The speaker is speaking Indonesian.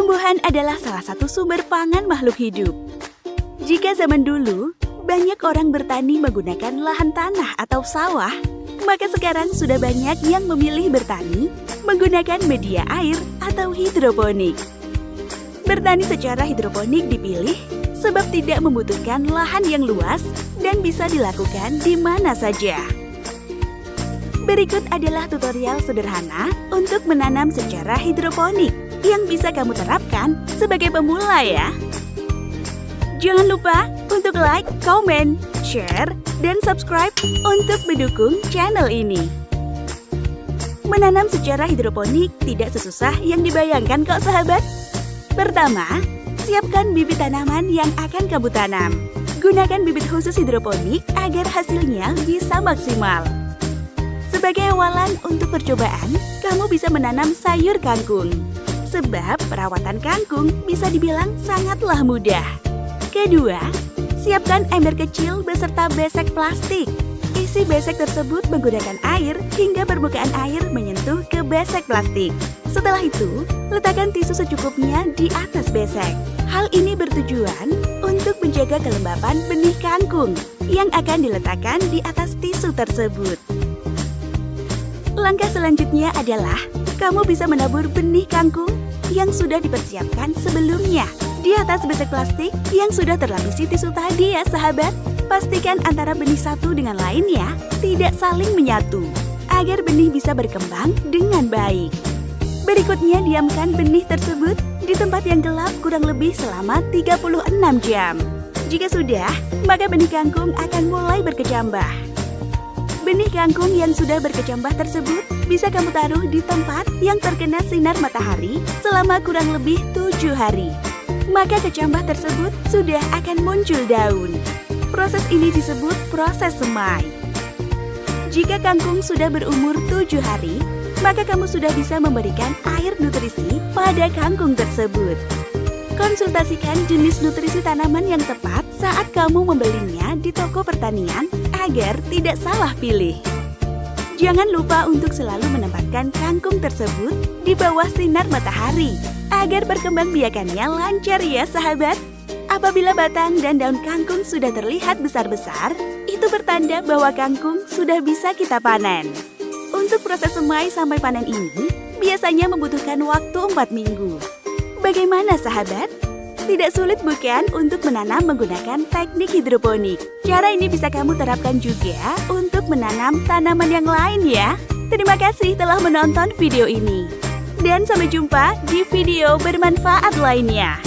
Tumbuhan adalah salah satu sumber pangan makhluk hidup. Jika zaman dulu, banyak orang bertani menggunakan lahan tanah atau sawah, maka sekarang sudah banyak yang memilih bertani menggunakan media air atau hidroponik. Bertani secara hidroponik dipilih sebab tidak membutuhkan lahan yang luas dan bisa dilakukan di mana saja. Berikut adalah tutorial sederhana untuk menanam secara hidroponik yang bisa kamu terapkan sebagai pemula ya. Jangan lupa untuk like, komen, share, dan subscribe untuk mendukung channel ini. Menanam secara hidroponik tidak sesusah yang dibayangkan kok sahabat. Pertama, siapkan bibit tanaman yang akan kamu tanam. Gunakan bibit khusus hidroponik agar hasilnya bisa maksimal. Sebagai awalan untuk percobaan, kamu bisa menanam sayur kangkung. Sebab perawatan kangkung bisa dibilang sangatlah mudah. Kedua, siapkan ember kecil beserta besek plastik. Isi besek tersebut menggunakan air hingga permukaan air menyentuh ke besek plastik. Setelah itu, letakkan tisu secukupnya di atas besek. Hal ini bertujuan untuk menjaga kelembapan benih kangkung yang akan diletakkan di atas tisu tersebut. Langkah selanjutnya adalah kamu bisa menabur benih kangkung yang sudah dipersiapkan sebelumnya di atas besek plastik yang sudah terlapisi tisu tadi ya sahabat. Pastikan antara benih satu dengan lainnya tidak saling menyatu agar benih bisa berkembang dengan baik. Berikutnya diamkan benih tersebut di tempat yang gelap kurang lebih selama 36 jam. Jika sudah, maka benih kangkung akan mulai berkecambah. Benih kangkung yang sudah berkecambah tersebut bisa kamu taruh di tempat yang terkena sinar matahari selama kurang lebih 7 hari. Maka kecambah tersebut sudah akan muncul daun. Proses ini disebut proses semai. Jika kangkung sudah berumur 7 hari, maka kamu sudah bisa memberikan air nutrisi pada kangkung tersebut. Konsultasikan jenis nutrisi tanaman yang tepat saat kamu membelinya di toko pertanian agar tidak salah pilih. Jangan lupa untuk selalu menempatkan kangkung tersebut di bawah sinar matahari agar perkembangbiakannya lancar ya sahabat. Apabila batang dan daun kangkung sudah terlihat besar-besar, itu bertanda bahwa kangkung sudah bisa kita panen. Untuk proses semai sampai panen ini biasanya membutuhkan waktu 4 minggu. Bagaimana sahabat? Tidak sulit bukan untuk menanam menggunakan teknik hidroponik? Cara ini bisa kamu terapkan juga untuk menanam tanaman yang lain ya. Terima kasih telah menonton video ini. Dan sampai jumpa di video bermanfaat lainnya.